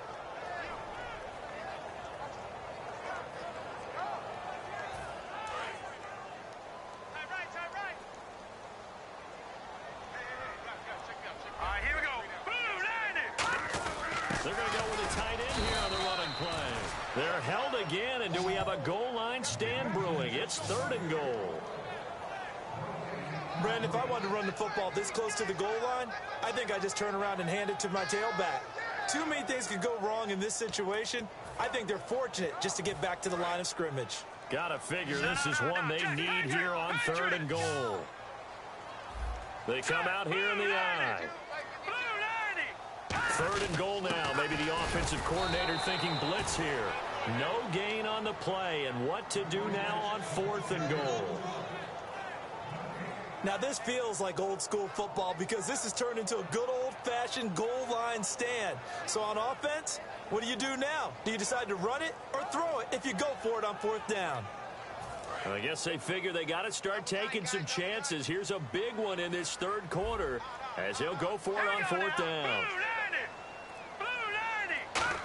They're going to go with a tight end here on the running play. They're held again, and do we have a goal line stand brewing? It's 3rd and goal. Brandon, if I wanted to run the football this close to the goal line, I think I'd just turn around and hand it to my tailback. Too many things could go wrong in this situation. I think they're fortunate just to get back to the line of scrimmage. Gotta figure this is one they need here on 3rd and goal. They come out here in the I. 3rd and goal now. Maybe the offensive coordinator thinking blitz here. No gain on the play, and what to do now on 4th and goal. Now, this feels like old school football because this has turned into a good old-fashioned goal line stand. So on offense, what do you do now? Do you decide to run it or throw it if you go for it on 4th down? I guess they figure they got to start taking some chances. Here's a big one in this 3rd quarter as he'll go for it on 4th down.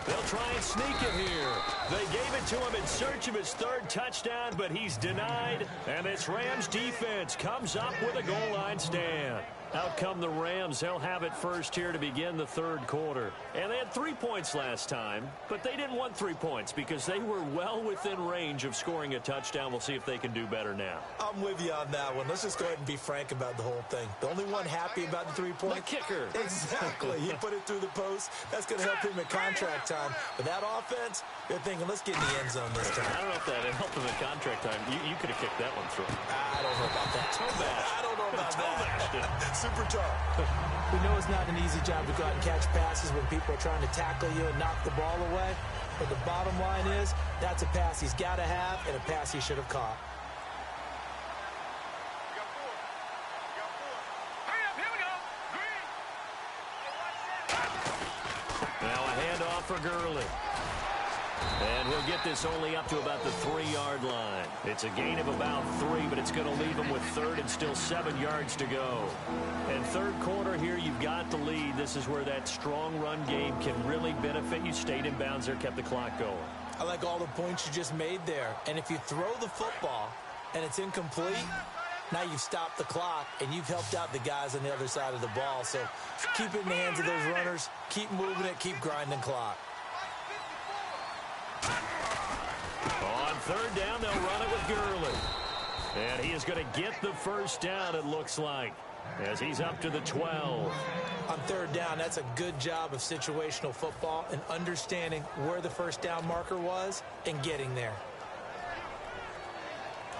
They'll try and sneak it here. They gave it to him in search of his 3rd touchdown, but he's denied. And this Rams defense comes up with a goal line stand. Out come the Rams. They'll have it first here to begin the 3rd quarter. And they had 3 points last time, but they didn't want 3 points because they were well within range of scoring a touchdown. We'll see if they can do better now. I'm with you on that one. Let's just go ahead and be frank about the whole thing. The only one happy about the 3 points? The kicker. Exactly. He put it through the post. That's going to help him in contract time. But that offense, they're thinking, let's get in the end zone this time. I don't know if that helped him in contract time. You could have kicked that one through. I don't know about that. I don't know about that. Super tough. We know it's not an easy job to go out and catch passes when people are trying to tackle you and knock the ball away. But the bottom line is, that's a pass he's got to have and a pass he should have caught. Now a handoff for Gurley. And he'll get this only up to about the 3-yard line. It's a gain of about 3, but it's going to leave him with 3rd and still 7 yards to go. And 3rd quarter here, you've got the lead. This is where that strong run game can really benefit you. Stayed in bounds there, kept the clock going. I like all the points you just made there. And if you throw the football and it's incomplete, now you've stopped the clock and you've helped out the guys on the other side of the ball. So keep it in the hands of those runners. Keep moving it. Keep grinding clock. On 3rd down, they'll run it with Gurley. And he is going to get the 1st down, it looks like, as he's up to the 12. On 3rd down, that's a good job of situational football and understanding where the 1st down marker was and getting there.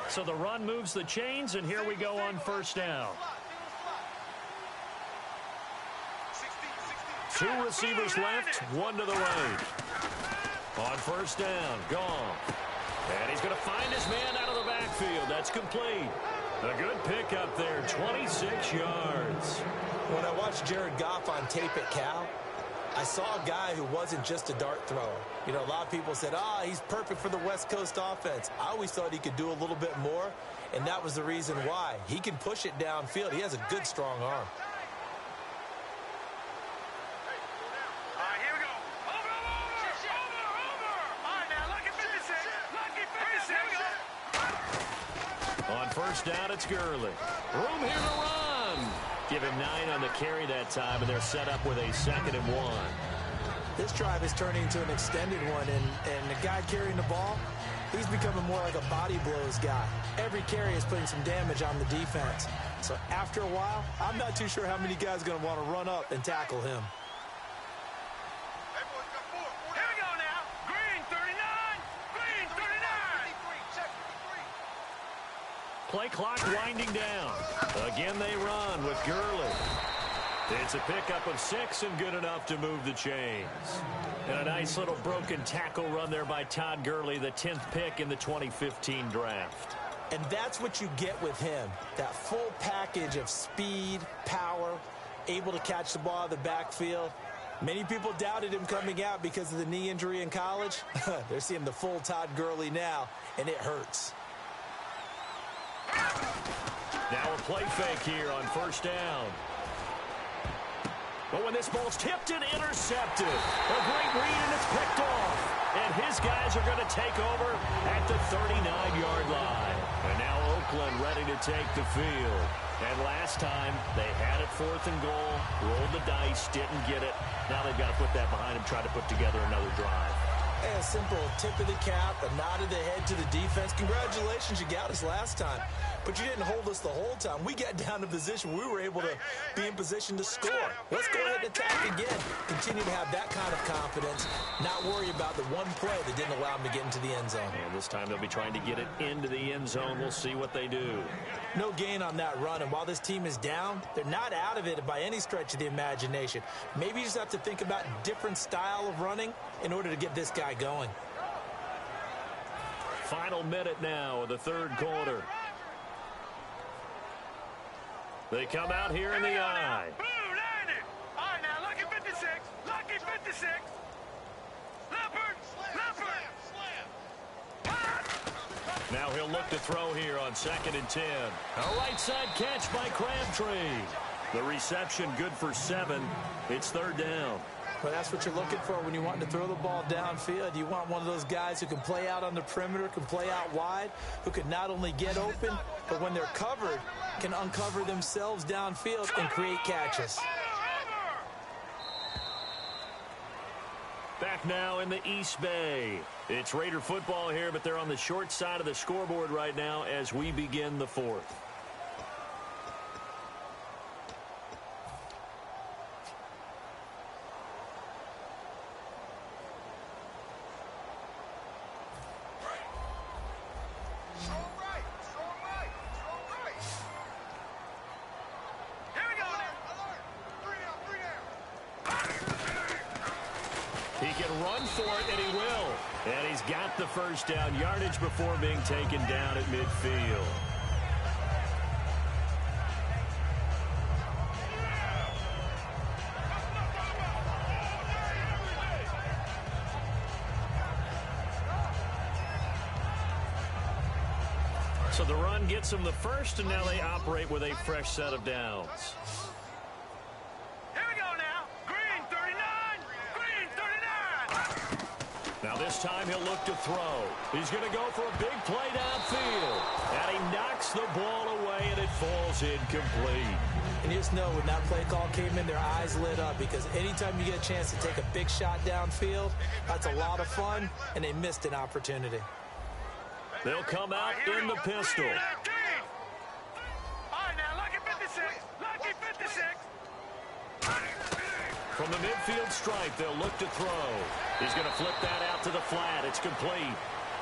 So the run moves the chains, and here we go on 1st down. 2 receivers left, 1 to the right. On 1st down, gone. And he's going to find his man out of the backfield. That's complete. A good pickup there, 26 yards. When I watched Jared Goff on tape at Cal, I saw a guy who wasn't just a dart thrower. You know, a lot of people said, he's perfect for the West Coast offense. I always thought he could do a little bit more, and that was the reason why. He can push it downfield. He has a good, strong arm. On 1st down, it's Gurley. Room here to run. Give him 9 on the carry that time, and they're set up with a 2nd and 1. This drive is turning into an extended one, and the guy carrying the ball, he's becoming more like a body blows guy. Every carry is putting some damage on the defense. So after a while, I'm not too sure how many guys are going to want to run up and tackle him. Play clock winding down. Again, they run with Gurley. It's a pickup of 6 and good enough to move the chains. And a nice little broken tackle run there by Todd Gurley, the 10th pick in the 2015 draft. And that's what you get with him, that full package of speed, power, able to catch the ball out of the backfield. Many people doubted him coming out because of the knee injury in college. They're seeing the full Todd Gurley now, and it hurts. Now a play fake here on first down. But when this ball's tipped and intercepted, a great read, and it's picked off. And his guys are going to take over at the 39-yard line. And now Oakland ready to take the field. And last time, they had it 4th and goal, rolled the dice, didn't get it. Now they've got to put that behind them, try to put together another drive. A simple tip of the cap, a nod of the head to the defense. Congratulations, you got us last time. But you didn't hold us the whole time. We got down to position. We were able to be in position to score. Let's go ahead and attack again. Continue to have that kind of confidence. Not worry about the one play that didn't allow them to get into the end zone. And this time they'll be trying to get it into the end zone. We'll see what they do. No gain on that run. And while this team is down, they're not out of it by any stretch of the imagination. Maybe you just have to think about different style of running in order to get this guy going. Final minute now of the third quarter. They come out here in the eye. Boom, landed. All right, now, lucky 56. Lucky 56. Leopard. Leopard. Now he'll look to throw here on 2nd and 10. A right side catch by Crabtree. The reception good for 7. It's 3rd down. Well, that's what you're looking for when you want to throw the ball downfield. You want one of those guys who can play out on the perimeter, can play out wide, who can not only get open, but when they're covered, can uncover themselves downfield and create catches. Back now in the East Bay. It's Raider football here, but they're on the short side of the scoreboard right now as we begin the 4th. He can run for it, and he will. And he's got the first down yardage before being taken down at midfield. So the run gets them the first, and now they operate with a fresh set of downs. Now this time he'll look to throw. He's going to go for a big play downfield. And he knocks the ball away, and it falls incomplete. And you just know when that play call came in, their eyes lit up, because anytime you get a chance to take a big shot downfield, that's a lot of fun, and they missed an opportunity. They'll come out in the pistol. All right, now, lucky 56. Lucky 56. From the midfield stripe, they'll look to throw. He's going to flip that out to the flat. It's complete.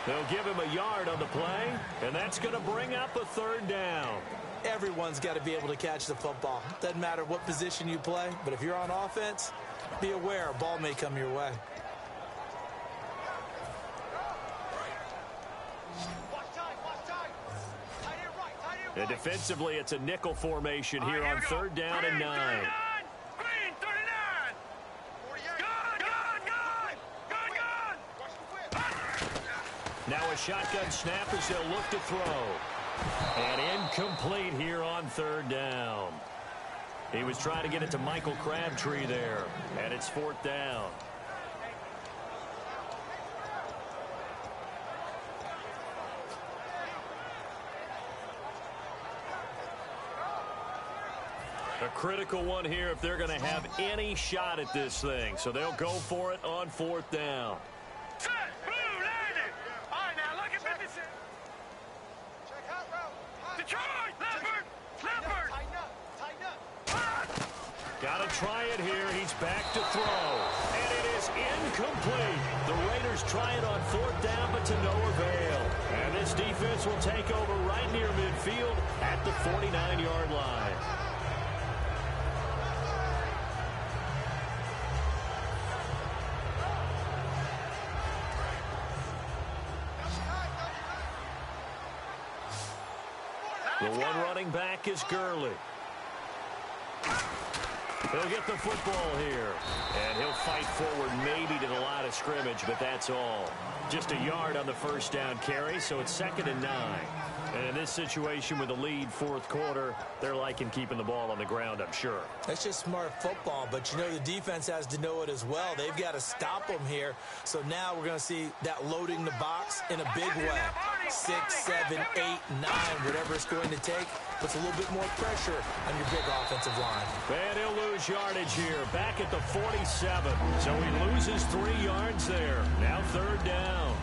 They'll give him a yard on the play, and that's going to bring up a 3rd down. Everyone's got to be able to catch the football. Doesn't matter what position you play, but if you're on offense, be aware a ball may come your way. And defensively, it's a nickel formation here on 3rd down and 9. Now a shotgun snap as they'll look to throw. And incomplete here on 3rd down. He was trying to get it to Michael Crabtree there. And it's 4th down. A critical one here if they're going to have any shot at this thing. So they'll go for it on 4th down. Set, blue, landed. All right, now, look at 56. Check out route. Detroit, Leopard, Leopard. Tighten up. Got to try it here. He's back to throw. And it is incomplete. The Raiders try it on 4th down, but to no avail. And this defense will take over right near midfield at the 49-yard line. The one running back is Gurley. He'll get the football here. And he'll fight forward maybe to the line of scrimmage, but that's all. Just a yard on the first down carry, so it's 2nd and 9. And in this situation with the lead, fourth quarter, they're liking keeping the ball on the ground, I'm sure. That's just smart football, but you know the defense has to know it as well. They've got to stop them here. So now we're going to see that loading the box in a big way. 6, 7, 8, 9, whatever it's going to take, puts a little bit more pressure on your big offensive line. And he'll lose yardage here, back at the 47. So he loses 3 yards there. Now 3rd down.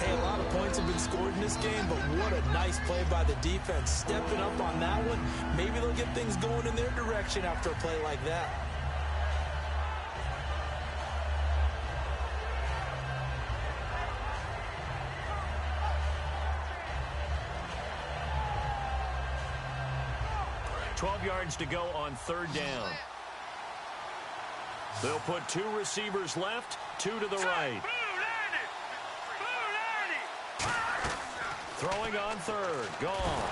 Hey, a lot of points have been scored in this game, but what a nice play by the defense. Stepping up on that one, maybe they'll get things going in their direction after a play like that. $12 yards to go on 3rd down. They'll put 2 receivers left, 2 to the right. Throwing on 3rd. Gone.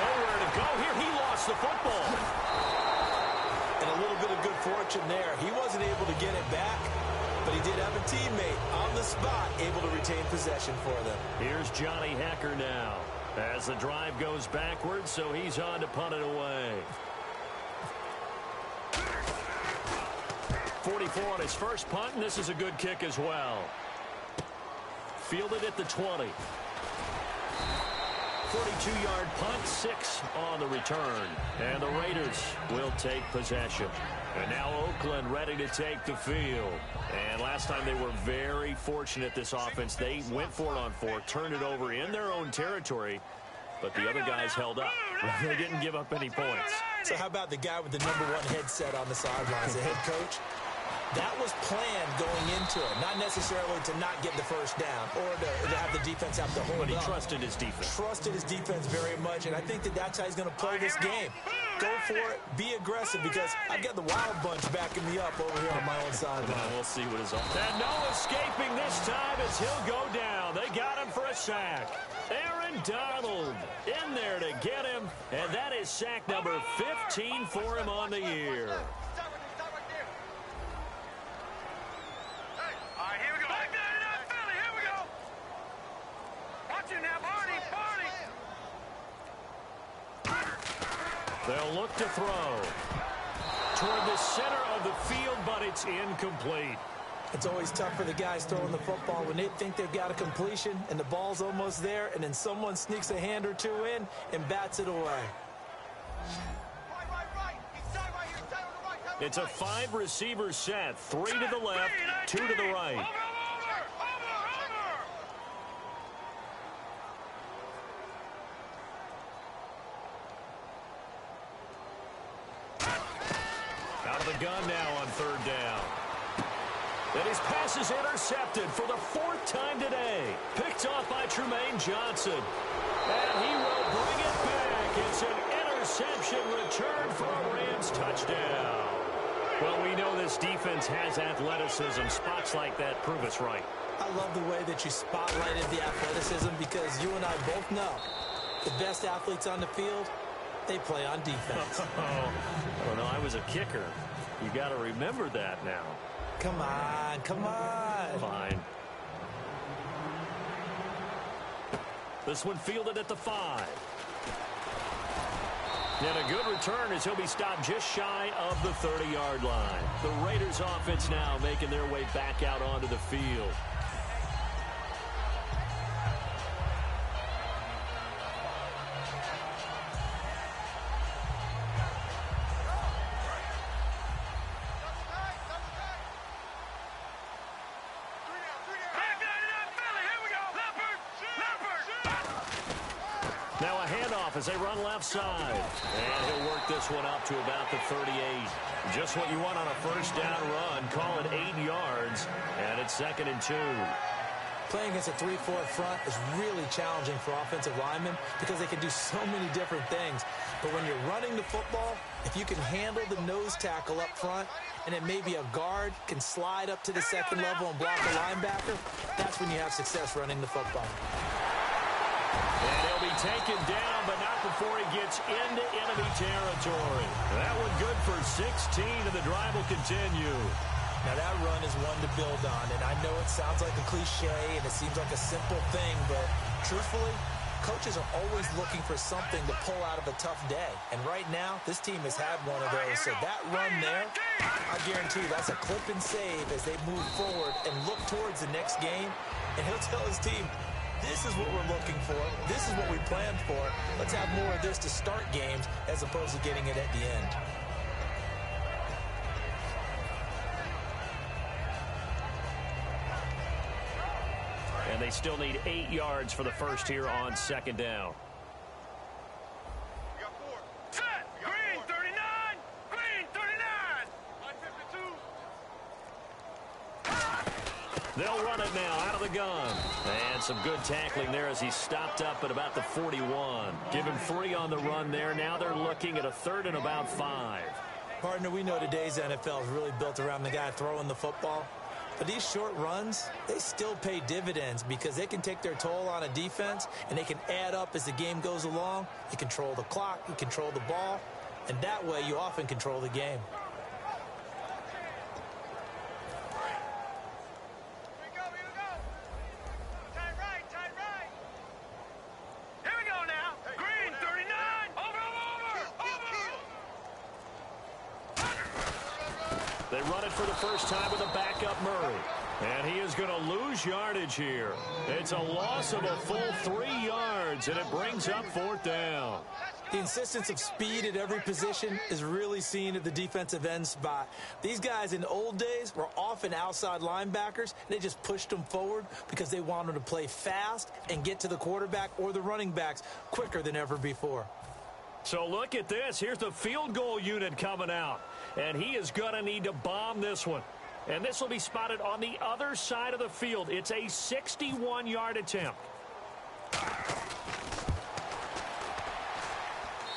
Nowhere to go here. He lost the football. And a little bit of good fortune there. He wasn't able to get it back, but he did have a teammate on the spot able to retain possession for them. Here's Johnny Hacker now as the drive goes backwards, so he's on to punt it away. 44 on his first punt, and this is a good kick as well. Fielded at the 20. 42-yard punt, 6 on the return. And the Raiders will take possession. And now Oakland ready to take the field. And last time they were very fortunate, this offense. They went for it on 4, turned it over in their own territory, but the other guys held up. They didn't give up any points. So how about the guy with the #1 headset on the sidelines, the head coach? That was planned going into it, not necessarily to not get the first down or to have the defense have to hold up. But he trusted his defense. Trusted his defense very much, and I think that's how he's going to play this game. Go for it, be aggressive, because I've got the Wild Bunch backing me up over here on my own sideline. We'll see what is on. And no escaping this time as he'll go down. They got him for a sack. Aaron Donald in there to get him, and that is sack number 15 for him on the year. They'll look to throw toward the center of the field, but it's incomplete. It's always tough for the guys throwing the football when they think they've got a completion and the ball's almost there, and then someone sneaks a hand or 2 in and bats it away. It's a 5-receiver set, 3 to the left, 2 to the right. Out of the gun now on 3rd down. And his pass is intercepted for the 4th time today. Picked off by Trumaine Johnson. And he will bring it back. It's an interception return for a Rams touchdown. Well, we know this defense has athleticism. Spots like that prove us right. I love the way that you spotlighted the athleticism, because you and I both know the best athletes on the field, they play on defense. I don't know. I was a kicker. You got to remember that now. Come on, come on. Fine. This one fielded at the 5. And a good return as he'll be stopped just shy of the 30-yard line. The Raiders offense now making their way back out onto the field. Now a handoff as they run left side. And he'll work this one up to about the 38. Just what you want on a first down run. Call it 8 yards. And it's 2nd and 2. Playing against a 3-4 front is really challenging for offensive linemen because they can do so many different things. But when you're running the football, if you can handle the nose tackle up front, and then maybe a guard can slide up to the 2nd level and block a linebacker, that's when you have success running the football. And he'll be taken down, but not before he gets into enemy territory. That one good for 16, and the drive will continue. Now, that run is one to build on, and I know it sounds like a cliche, and it seems like a simple thing, but truthfully, coaches are always looking for something to pull out of a tough day. And right now, this team has had one of those. So that run there, I guarantee you that's a clip and save as they move forward and look towards the next game. And he'll tell his team, this is what we're looking for. This is what we planned for. Let's have more of this to start games as opposed to getting it at the end. And they still need 8 yards for the first here on second down. We got 4. Set! Green 39! Green 39! Line 52! They'll run it now out of the gun. And some good tackling there as he stopped up at about the 41. Give him 3 on the run there. Now they're looking at a 3rd and about 5. Partner, we know today's NFL is really built around the guy throwing the football. But these short runs, they still pay dividends because they can take their toll on a defense and they can add up as the game goes along. You control the clock, you control the ball, and that way you often control the game. Here we go! Tight right! Here we go now! Green 39! Over! They run it for the first time with a backup Murray. And he is going to lose yardage here. It's a loss of a full 3 yards, and it brings up 4th down. The insistence of speed at every position is really seen at the defensive end spot. These guys in the old days were often outside linebackers. And they just pushed them forward because they wanted to play fast and get to the quarterback or the running backs quicker than ever before. So look at this. Here's the field goal unit coming out. And he is going to need to bomb this one. And this will be spotted on the other side of the field. It's a 61-yard attempt.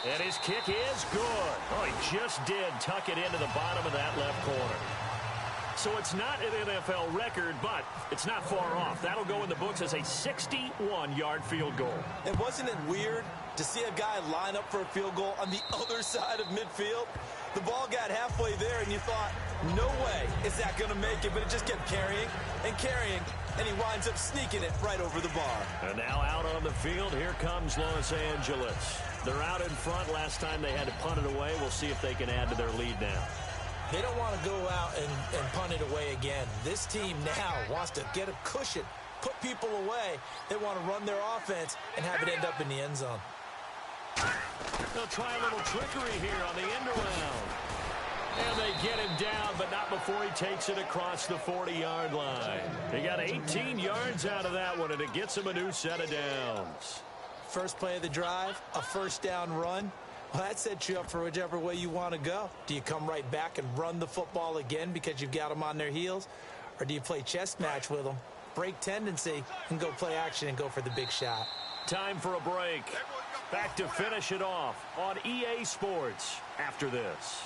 And his kick is good. Oh, he just did tuck it into the bottom of that left corner. So it's not an NFL record, but it's not far off. That'll go in the books as a 61-yard field goal. And wasn't it weird to see a guy line up for a field goal on the other side of midfield? The ball got halfway there, and you thought, no way is that going to make it, but it just kept carrying, and he winds up sneaking it right over the bar. And now out on the field, here comes Los Angeles. They're out in front. Last time they had to punt it away. We'll see if they can add to their lead now. They don't want to go out and punt it away again. This team now wants to get a cushion, put people away. They want to run their offense and have it end up in the end zone. They'll try a little trickery here on the end around. And they get him down, but not before he takes it across the 40-yard line. He got 18 yards out of that one, and it gets him a new set of downs. First play of the drive, a first down run. Well, that sets you up for whichever way you want to go. Do you come right back and run the football again because you've got them on their heels? Or do you play chess match with them, break tendency, and go play action and go for the big shot? Time for a break. Back to finish it off on EA Sports after this.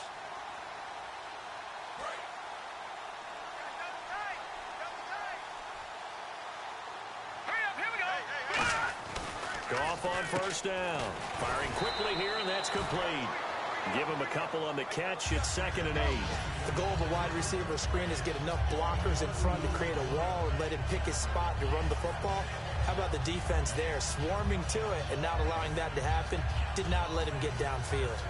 Goff on first down. Firing quickly here, and that's complete. Give him a couple on the catch. It's 2nd and 8. The goal of a wide receiver screen is get enough blockers in front to create a wall and let him pick his spot to run the football. How about the defense there, swarming to it and not allowing that to happen? Did not let him get downfield.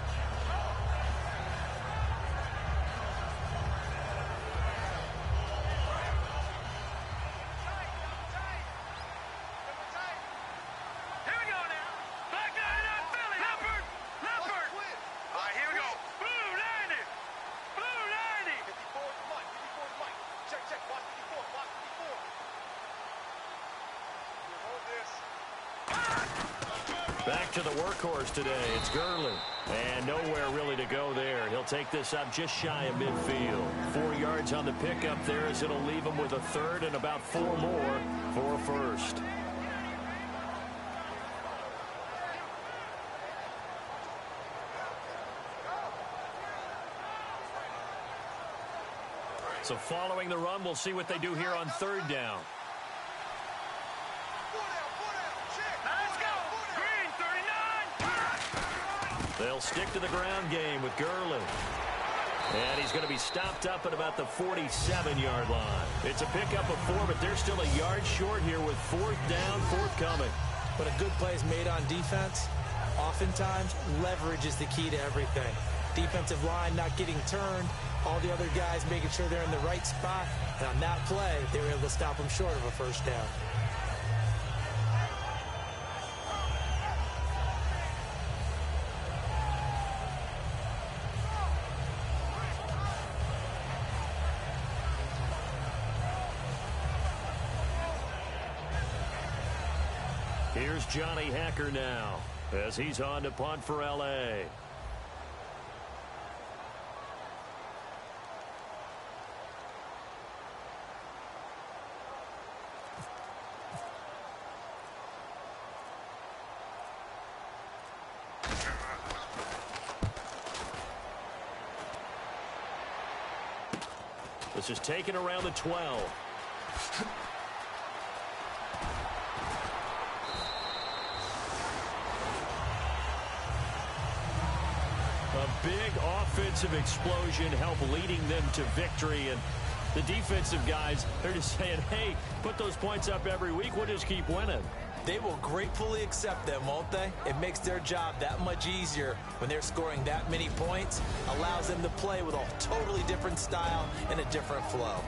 Back to the workhorse today. It's Gurley. And nowhere really to go there. He'll take this up just shy of midfield. 4 yards on the pickup there as it'll leave him with a 3rd and about 4 more for a first. So following the run, we'll see what they do here on 3rd down. Now let's go! They'll stick to the ground game with Gurley. And he's going to be stopped up at about the 47-yard line. It's a pickup of 4, but they're still a yard short here with 4th down, forthcoming. But a good play is made on defense. Oftentimes, leverage is the key to everything. Defensive line not getting turned. All the other guys making sure they're in the right spot. And on that play, they were able to stop them short of a first down. Here's Johnny Hacker now as he's on to punt for L.A. This is taken around the 12. A big offensive explosion helped leading them to victory. And the defensive guys, they're just saying, hey, put those points up every week. We'll just keep winning. They will gratefully accept them, won't they? It makes their job that much easier when they're scoring that many points. Allows them to play with a totally different style and a different flow.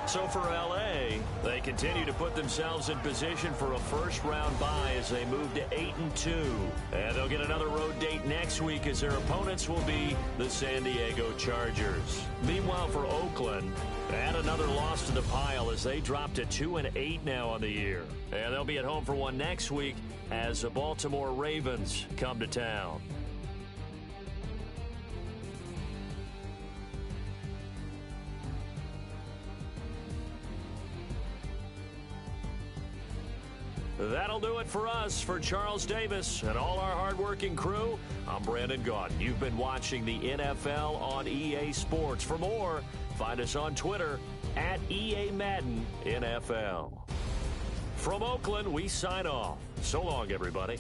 So for L.A., they continue to put themselves in position for a first-round bye as they move to 8-2. And they'll get another road date next week as their opponents will be the San Diego Chargers. Meanwhile, for Oakland, add another loss to the pile as they drop to 2-8 now on the year. And they'll be at home for one next week as the Baltimore Ravens come to town. That'll do it for us. For Charles Davis and all our hardworking crew, I'm Brandon Gaudin. You've been watching the NFL on EA Sports. For more, find us on Twitter at EA Madden NFL. From Oakland, we sign off. So long, everybody.